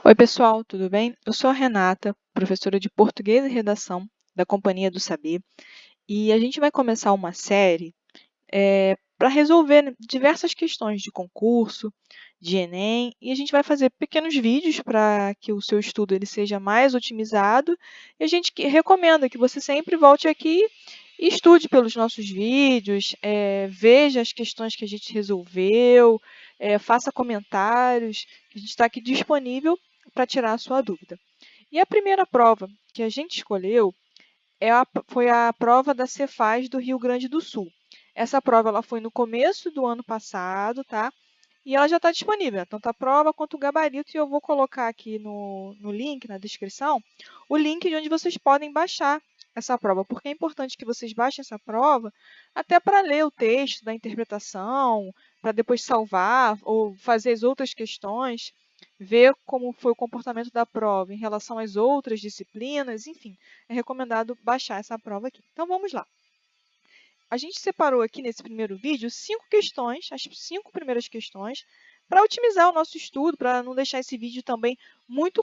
Oi, pessoal, tudo bem? Eu sou a Renata, professora de Português e Redação da Companhia do Saber, e a gente vai começar uma série para resolver diversas questões de concurso, de Enem, e a gente vai fazer pequenos vídeos para que o seu estudo ele seja mais otimizado, e a gente recomenda que você sempre volte aqui e estude pelos nossos vídeos, veja as questões que a gente resolveu, faça comentários, a gente está aqui disponível para tirar a sua dúvida. E a primeira prova que a gente escolheu foi a prova da Cefaz do Rio Grande do Sul. Essa prova ela foi no começo do ano passado, tá? E ela já está disponível, tanto a prova quanto o gabarito, e eu vou colocar aqui no link, na descrição, o link de onde vocês podem baixar essa prova, porque é importante que vocês baixem essa prova até para ler o texto da interpretação, para depois salvar ou fazer as outras questões, ver como foi o comportamento da prova em relação às outras disciplinas, enfim, é recomendado baixar essa prova aqui. Então, vamos lá. A gente separou aqui nesse primeiro vídeo 5 questões, as 5 primeiras questões, para otimizar o nosso estudo, para não deixar esse vídeo também muito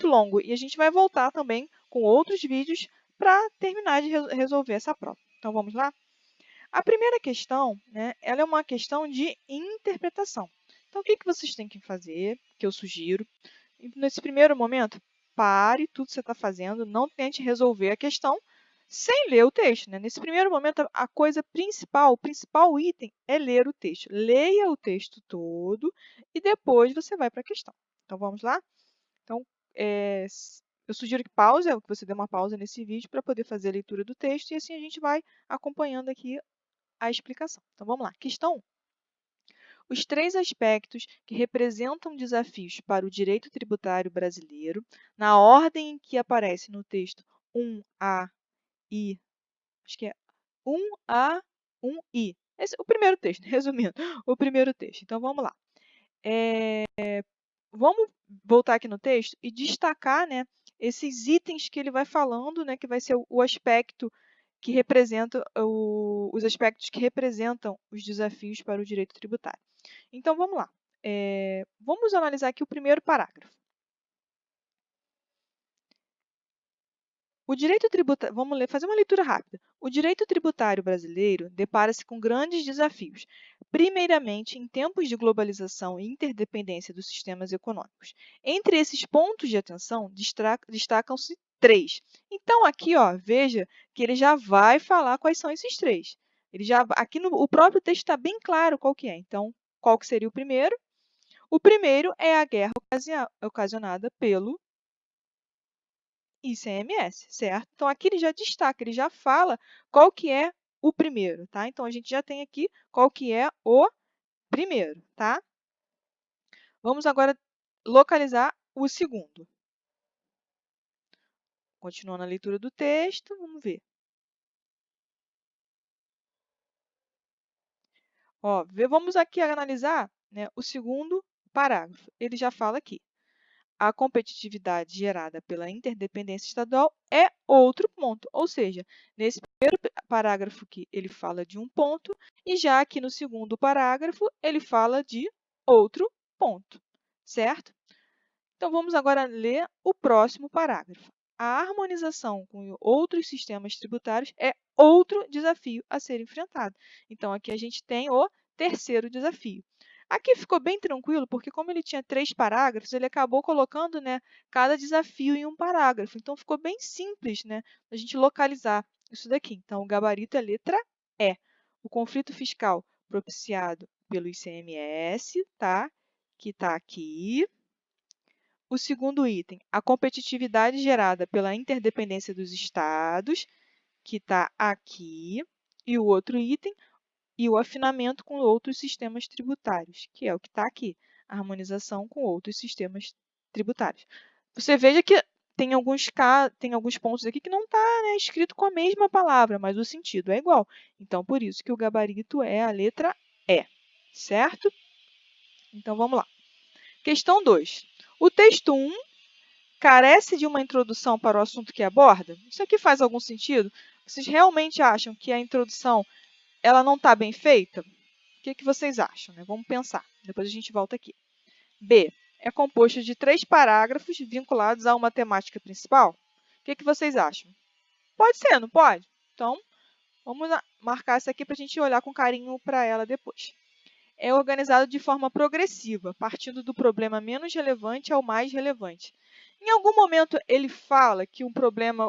longo. E a gente vai voltar também com outros vídeos para terminar de resolver essa prova. Então, vamos lá? A primeira questão, né, ela é uma questão de interpretação. Então, o que vocês têm que fazer, que eu sugiro? Nesse primeiro momento, pare tudo que você está fazendo, não tente resolver a questão sem ler o texto, né? Nesse primeiro momento, a coisa principal, o principal item é ler o texto. Leia o texto todo e depois você vai para a questão. Então, vamos lá? Então, eu sugiro que que você dê uma pausa nesse vídeo para poder fazer a leitura do texto e assim a gente vai acompanhando aqui a explicação. Então, vamos lá. Questão 1. Os 3 aspectos que representam desafios para o direito tributário brasileiro, na ordem em que aparece no texto 1A e acho que é 1A, 1I. Esse é o primeiro texto, resumindo, o primeiro texto. Então, vamos lá. Vamos voltar aqui no texto e destacar, né, esses itens que ele vai falando, né, que vai ser o aspecto que representa os aspectos que representam os desafios para o direito tributário. Então, vamos lá. Vamos analisar aqui o primeiro parágrafo. O direito tributário, vamos fazer uma leitura rápida. O direito tributário brasileiro depara-se com grandes desafios, primeiramente em tempos de globalização e interdependência dos sistemas econômicos. Entre esses pontos de atenção, destacam-se 3. Então, aqui, ó, veja que ele já vai falar quais são esses 3. Aqui o próprio texto está bem claro qual que é. Então, qual que seria o primeiro? O primeiro é a guerra ocasionada pelo ICMS, certo? Então, aqui ele já destaca, ele já fala qual que é o primeiro, tá? Então, a gente já tem aqui qual que é o primeiro, tá? Vamos agora localizar o segundo. Continuando a leitura do texto, vamos ver. Ó, vamos aqui analisar, né, o segundo parágrafo. Ele já fala aqui. A competitividade gerada pela interdependência estadual é outro ponto. Ou seja, nesse primeiro parágrafo aqui, ele fala de um ponto, e já aqui no segundo parágrafo, ele fala de outro ponto, certo? Então, vamos agora ler o próximo parágrafo. A harmonização com outros sistemas tributários é outro desafio a ser enfrentado. Então, aqui a gente tem o terceiro desafio. Aqui ficou bem tranquilo, porque como ele tinha 3 parágrafos, ele acabou colocando, né, cada desafio em um parágrafo. Então, ficou bem simples, né, a gente localizar isso daqui. Então, o gabarito é a letra E. O conflito fiscal propiciado pelo ICMS, tá? Que está aqui. O segundo item, a competitividade gerada pela interdependência dos estados, que está aqui. E o outro item, e o afinamento com outros sistemas tributários, que é o que está aqui, a harmonização com outros sistemas tributários. Você veja que tem alguns pontos aqui que não está, né, escrito com a mesma palavra, mas o sentido é igual. Então, por isso que o gabarito é a letra E, certo? Então, vamos lá. Questão 2. O texto 1 carece de uma introdução para o assunto que aborda? Isso aqui faz algum sentido? Vocês realmente acham que a introdução ela não está bem feita? O que vocês acham, né? Vamos pensar. Depois a gente volta aqui. B. é composto de 3 parágrafos vinculados a uma temática principal? O que vocês acham? Pode ser, não pode? Então, vamos marcar essa aqui para a gente olhar com carinho para ela depois. É organizado de forma progressiva, partindo do problema menos relevante ao mais relevante. Em algum momento ele fala que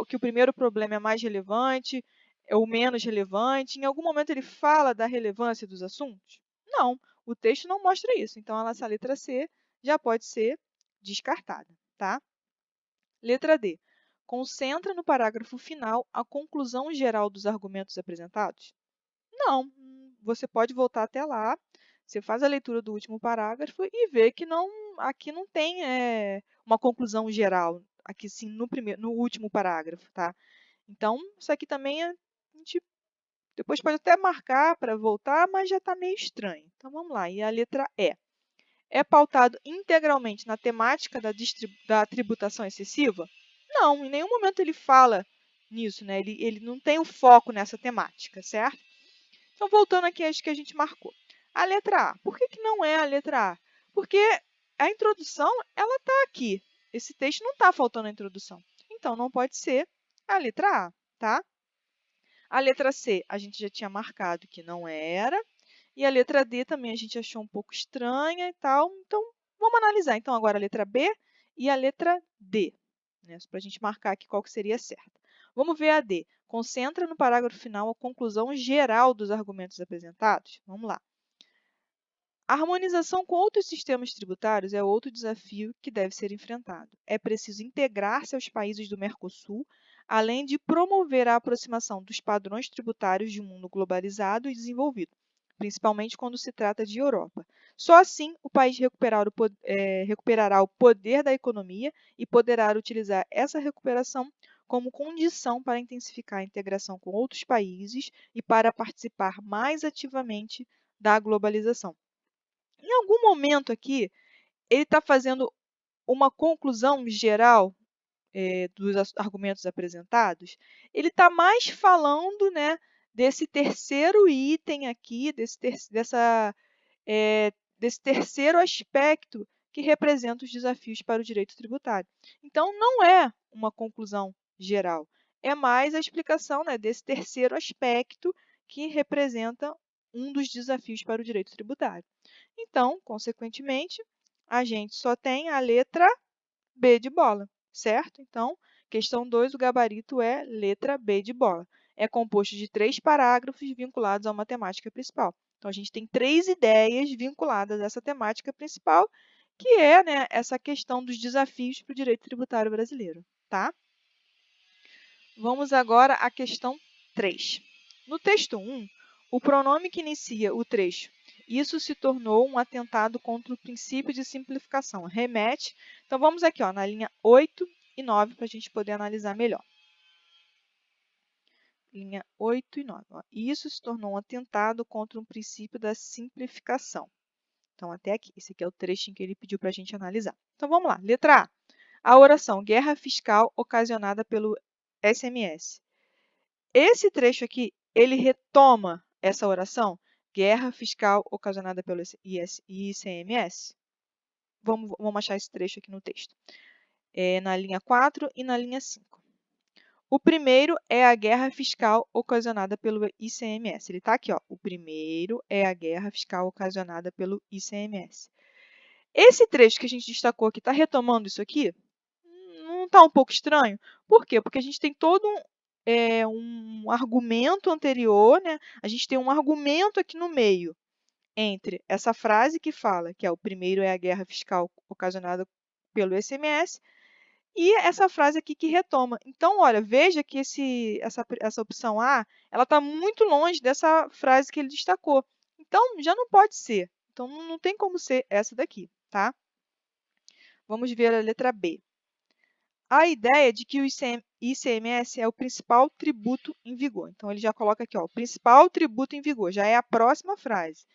que o primeiro problema é mais relevante, é o menos relevante. Em algum momento ele fala da relevância dos assuntos? Não, o texto não mostra isso. Então, essa letra C já pode ser descartada, tá? Letra D. Concentra no parágrafo final a conclusão geral dos argumentos apresentados? Não, você pode voltar até lá, você faz a leitura do último parágrafo e vê que aqui não tem uma conclusão geral, aqui sim no último parágrafo, tá? Então, isso aqui também a gente depois pode até marcar para voltar, mas já está meio estranho. Então, vamos lá. E a letra E. É pautado integralmente na temática da tributação excessiva? Não, em nenhum momento ele fala nisso, né? Ele não tem o foco nessa temática, certo? Então, voltando aqui às que a gente marcou. A letra A. Por que não é a letra A? Porque a introdução, ela está aqui. Esse texto não está faltando a introdução. Então, não pode ser a letra A, tá? A letra C, a gente já tinha marcado que não era. E a letra D também a gente achou um pouco estranha e tal. Então, vamos analisar. Então, agora a letra B e a letra D, né? Para a gente marcar aqui qual que seria certa. Vamos ver a D. Concentra no parágrafo final a conclusão geral dos argumentos apresentados. Vamos lá. A harmonização com outros sistemas tributários é outro desafio que deve ser enfrentado. É preciso integrar-se aos países do Mercosul, além de promover a aproximação dos padrões tributários de um mundo globalizado e desenvolvido, principalmente quando se trata de Europa. Só assim o país recuperará o poder da economia e poderá utilizar essa recuperação como condição para intensificar a integração com outros países e para participar mais ativamente da globalização. Em algum momento aqui, ele está fazendo uma conclusão geral dos argumentos apresentados. Ele está mais falando, né, desse terceiro item aqui, desse terceiro aspecto que representa os desafios para o direito tributário. Então, não é uma conclusão geral, é mais a explicação, né, desse terceiro aspecto que representa um dos desafios para o direito tributário. Então, consequentemente, a gente só tem a letra B de bola, certo? Então, questão 2, o gabarito é letra B de bola. É composto de 3 parágrafos vinculados a uma temática principal. Então, a gente tem 3 ideias vinculadas a essa temática principal, que é, né, essa questão dos desafios para o direito tributário brasileiro, tá? Vamos agora à questão 3. No texto 1, o pronome que inicia o trecho "isso se tornou um atentado contra o princípio de simplificação" remete. Então, vamos aqui ó, na linha 8 e 9 para a gente poder analisar melhor. Linha 8 e 9. Ó. Isso se tornou um atentado contra um princípio da simplificação. Então, até aqui. Esse aqui é o trechinho que ele pediu para a gente analisar. Então, vamos lá. Letra A. A oração guerra fiscal ocasionada pelo SMS. Esse trecho aqui, ele retoma essa oração, guerra fiscal ocasionada pelo ICMS. Vamos achar esse trecho aqui no texto. Na linha 4 e na linha 5. O primeiro é a guerra fiscal ocasionada pelo ICMS. Ele está aqui, ó. O primeiro é a guerra fiscal ocasionada pelo ICMS. Esse trecho que a gente destacou aqui, está retomando isso aqui? Não está um pouco estranho? Por quê? Porque a gente tem todo um argumento anterior, né? A gente tem um argumento aqui no meio entre essa frase que fala que o primeiro é a guerra fiscal ocasionada pelo ICMS e essa frase aqui que retoma. Então, olha, veja que essa opção A, ela está muito longe dessa frase que ele destacou. Então, já não pode ser. Então, não tem como ser essa daqui, tá? Vamos ver a letra B. A ideia de que o ICMS é o principal tributo em vigor. Então, ele já coloca aqui, ó, o principal tributo em vigor, já é a próxima frase.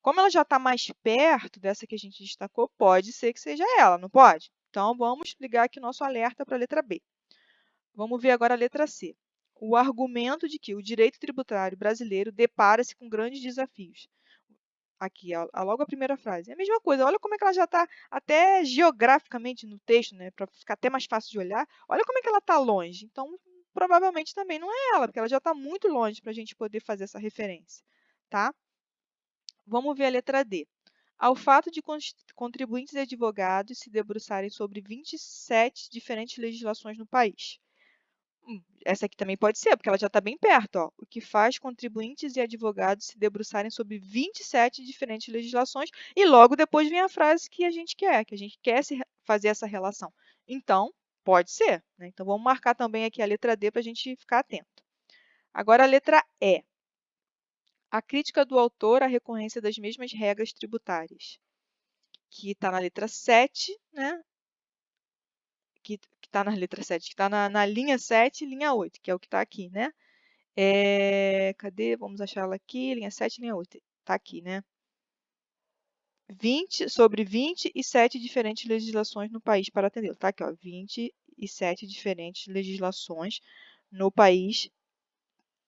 Como ela já está mais perto dessa que a gente destacou, pode ser que seja ela, não pode? Então, vamos ligar aqui o nosso alerta para a letra B. Vamos ver agora a letra C. O argumento de que o direito tributário brasileiro depara-se com grandes desafios. aqui, logo a primeira frase. É a mesma coisa, olha como é que ela já está até geograficamente no texto, né, para ficar até mais fácil de olhar. Olha como é que ela está longe. Então, provavelmente também não é ela, porque ela já está muito longe para a gente poder fazer essa referência, tá? Vamos ver a letra D. Ao fato de contribuintes e advogados se debruçarem sobre 27 diferentes legislações no país. Essa aqui também pode ser, porque ela já está bem perto. Ó. O que faz contribuintes e advogados se debruçarem sobre 27 diferentes legislações e logo depois vem a frase que a gente quer fazer essa relação. Então, pode ser. Né? Então, vamos marcar também aqui a letra D para a gente ficar atento. Agora, a letra E. A crítica do autor à recorrência das mesmas regras tributárias, que está na letra 7, né? Que está na letra 7, que está na linha 7 e linha 8, que é o que está aqui, né? Cadê? Vamos achar ela aqui, linha 7, linha 8. Está aqui, né? Sobre 27 diferentes legislações no país para atendê-lo. Está aqui, ó, 27 diferentes legislações no país,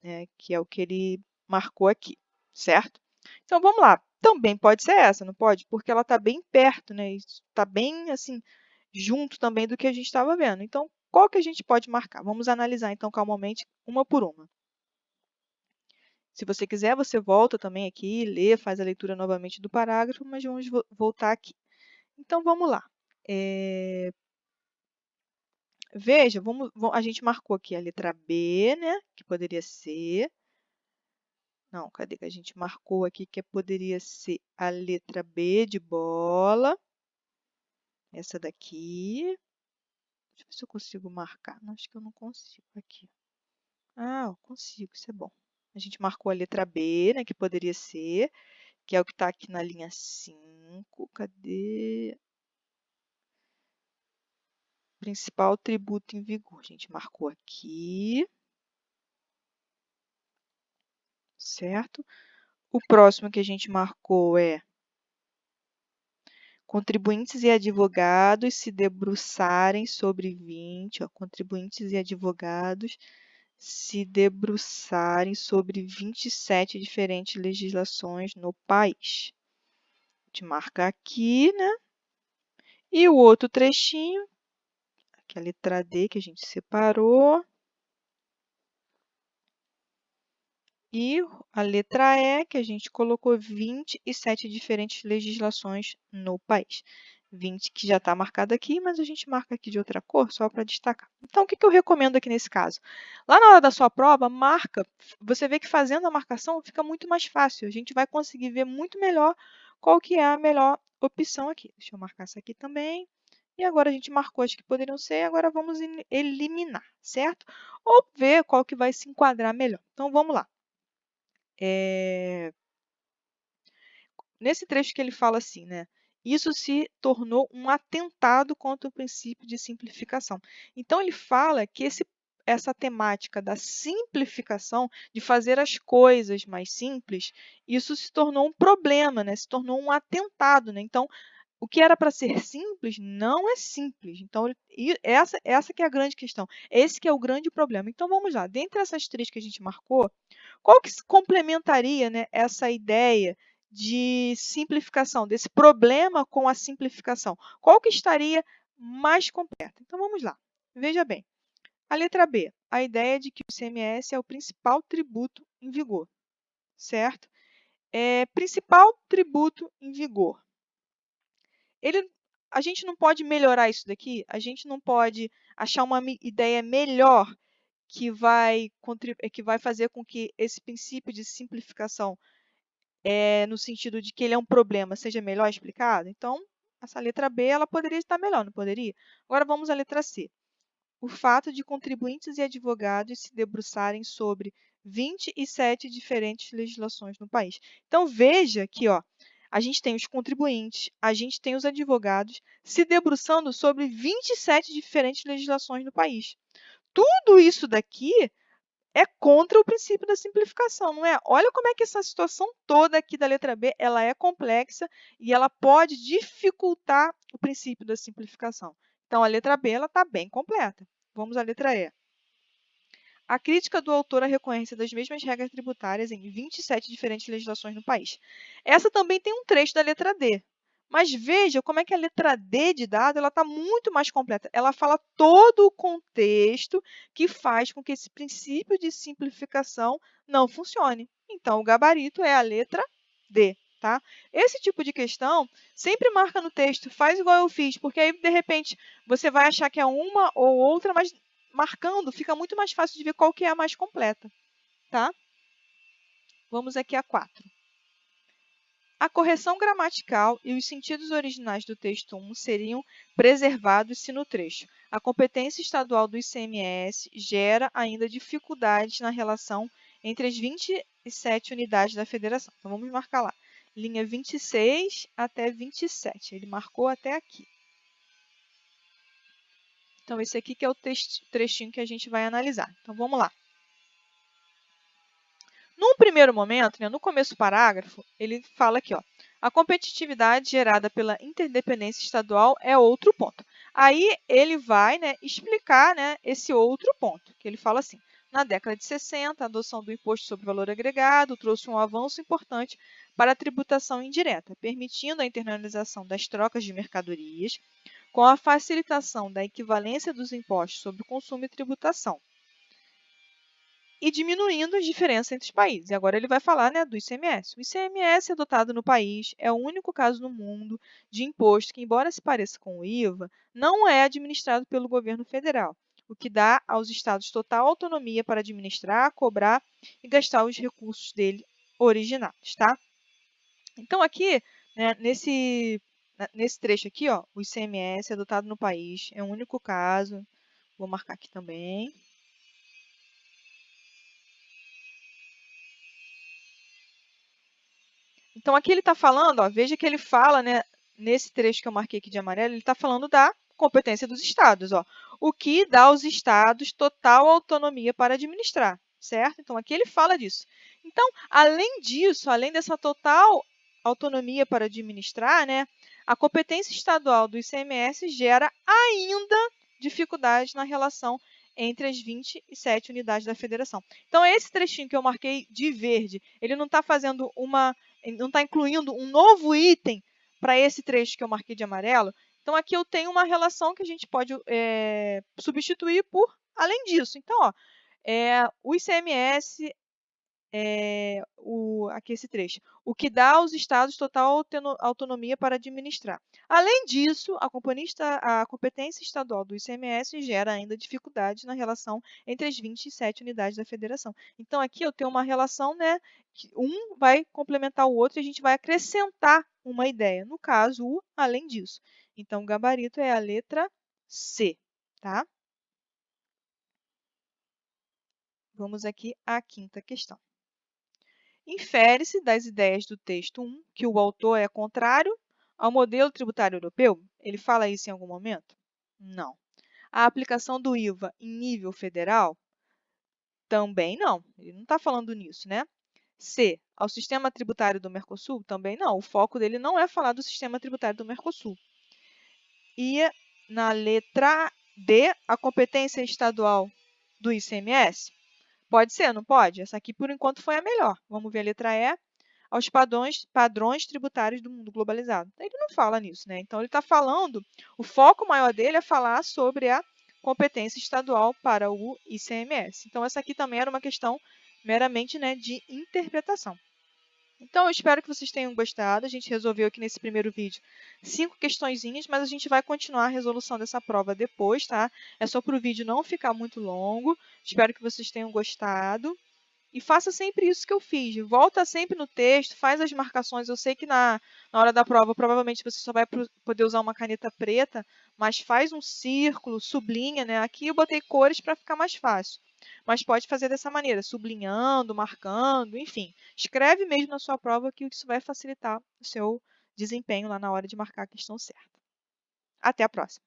né, que é o que ele marcou aqui, certo? Então, vamos lá. Também pode ser essa, não pode? Porque ela está bem perto, né? Está bem, assim, junto também do que a gente estava vendo. Então, qual que a gente pode marcar? Vamos analisar, então, calmamente, uma por uma. Se você quiser, você volta também aqui, lê, faz a leitura novamente do parágrafo, mas vamos voltar aqui. Então, vamos lá. Veja, a gente marcou aqui a letra B, né? Que poderia ser. Não, cadê que a gente marcou aqui que poderia ser a letra B de bola. Essa daqui. Deixa eu ver se eu consigo marcar. Não, acho que eu não consigo aqui. Ah, eu consigo, isso é bom. A gente marcou a letra B, né? Que poderia ser, que é o que está aqui na linha 5. Cadê? Principal tributo em vigor. A gente marcou aqui. Certo? O próximo que a gente marcou é contribuintes e advogados se debruçarem sobre 20, ó, contribuintes e advogados se debruçarem sobre 27 diferentes legislações no país. A gente marca aqui, né? E o outro trechinho, que é a letra D que a gente separou. E a letra E, que a gente colocou 27 diferentes legislações no país. 20 que já está marcado aqui, mas a gente marca aqui de outra cor, só para destacar. Então, o que eu recomendo aqui nesse caso? Lá na hora da sua prova, marca. Você vê que fazendo a marcação fica muito mais fácil. A gente vai conseguir ver muito melhor qual que é a melhor opção aqui. Deixa eu marcar essa aqui também. E agora a gente marcou as que poderiam ser, agora vamos eliminar, certo? Ou ver qual que vai se enquadrar melhor. Então, vamos lá. Nesse trecho que ele fala assim, né? Isso se tornou um atentado contra o princípio de simplificação. Então, ele fala que essa temática da simplificação, de fazer as coisas mais simples, isso se tornou um problema, né? Se tornou um atentado, né? Então, o que era para ser simples não é simples. Então, essa que é a grande questão. Esse que é o grande problema. Então, vamos lá. Dentre essas três que a gente marcou, qual que complementaria, né, essa ideia de simplificação, desse problema com a simplificação? Qual que estaria mais completa? Então, vamos lá. Veja bem. A letra B, a ideia de que o ICMS é o principal tributo em vigor, certo? Principal tributo em vigor. A gente não pode melhorar isso daqui? A gente não pode achar uma ideia melhor que vai fazer com que esse princípio de simplificação, no sentido de que ele é um problema, seja melhor explicado? Então, essa letra B ela poderia estar melhor, não poderia? Agora vamos à letra C. O fato de contribuintes e advogados se debruçarem sobre 27 diferentes legislações no país. Então, veja que a gente tem os contribuintes, a gente tem os advogados se debruçando sobre 27 diferentes legislações no país. Tudo isso daqui é contra o princípio da simplificação, não é? Olha como é que essa situação toda aqui da letra B, ela é complexa e ela pode dificultar o princípio da simplificação. Então, a letra B está bem completa. Vamos à letra E. A crítica do autor à recorrência das mesmas regras tributárias em 27 diferentes legislações no país. Essa também tem um trecho da letra D. Mas veja como é que a letra D de dado está muito mais completa. Ela fala todo o contexto que faz com que esse princípio de simplificação não funcione. Então, o gabarito é a letra D. Tá? Esse tipo de questão sempre marca no texto, faz igual eu fiz, porque aí, de repente, você vai achar que é uma ou outra, mas marcando fica muito mais fácil de ver qual que é a mais completa. Tá? Vamos aqui a 4. A correção gramatical e os sentidos originais do texto 1 seriam preservados se no trecho a competência estadual do ICMS gera ainda dificuldades na relação entre as 27 unidades da federação. Então, vamos marcar lá. Linha 26 até 27. Ele marcou até aqui. Então, esse aqui que é o trechinho que a gente vai analisar. Então, vamos lá. Num primeiro momento, né, no começo do parágrafo, ele fala aqui, ó, a competitividade gerada pela interdependência estadual é outro ponto. Aí ele vai, né, explicar, né, esse outro ponto, que ele fala assim, na década de 60, a adoção do imposto sobre valor agregado trouxe um avanço importante para a tributação indireta, permitindo a internalização das trocas de mercadorias, com a facilitação da equivalência dos impostos sobre o consumo e tributação, e diminuindo as diferenças entre os países. E agora ele vai falar, né, do ICMS. O ICMS adotado no país é o único caso no mundo de imposto que, embora se pareça com o IVA, não é administrado pelo governo federal, o que dá aos estados total autonomia para administrar, cobrar e gastar os recursos dele originários, tá? Então, aqui, né, nesse trecho aqui, ó, o ICMS adotado no país é o único caso, vou marcar aqui também. Então, aqui ele está falando, ó, veja que ele fala, né, nesse trecho que eu marquei aqui de amarelo, ele está falando da competência dos estados, ó, o que dá aos estados total autonomia para administrar, certo? Então, aqui ele fala disso. Então, além disso, além dessa total autonomia para administrar, né, a competência estadual do ICMS gera ainda dificuldades na relação entre as 27 unidades da federação. Então, esse trechinho que eu marquei de verde, ele não está fazendo não está incluindo um novo item para esse trecho que eu marquei de amarelo. Então, aqui eu tenho uma relação que a gente pode substituir por além disso. Então, ó, o ICMS, aqui esse trecho, o que dá aos estados total autonomia para administrar. Além disso, a competência estadual do ICMS gera ainda dificuldades na relação entre as 27 unidades da federação. Então, aqui eu tenho uma relação, né, que um vai complementar o outro e a gente vai acrescentar uma ideia. No caso, o além disso. Então, o gabarito é a letra C, tá? Vamos aqui à quinta questão. Infere-se das ideias do texto 1 que o autor é contrário ao modelo tributário europeu? Ele fala isso em algum momento? Não. A aplicação do IVA em nível federal? Também não. Ele não está falando nisso, né? C. Ao sistema tributário do Mercosul? Também não. O foco dele não é falar do sistema tributário do Mercosul. E na letra D, a competência estadual do ICMS? Pode ser, não pode? Essa aqui, por enquanto, foi a melhor. Vamos ver a letra E. Aos padrões tributários do mundo globalizado. Ele não fala nisso, né? Então, ele está falando, o foco maior dele é falar sobre a competência estadual para o ICMS. Então, essa aqui também era uma questão meramente, né, de interpretação. Então, eu espero que vocês tenham gostado. A gente resolveu aqui nesse primeiro vídeo 5 questõezinhas, mas a gente vai continuar a resolução dessa prova depois, tá? É só para o vídeo não ficar muito longo. Espero que vocês tenham gostado. E faça sempre isso que eu fiz. Volta sempre no texto, faz as marcações. Eu sei que na hora da prova, provavelmente você só vai poder usar uma caneta preta, mas faz um círculo, sublinha, né? Aqui eu botei cores para ficar mais fácil. Mas pode fazer dessa maneira, sublinhando, marcando, enfim. Escreve mesmo na sua prova que isso vai facilitar o seu desempenho lá na hora de marcar a questão certa. Até a próxima!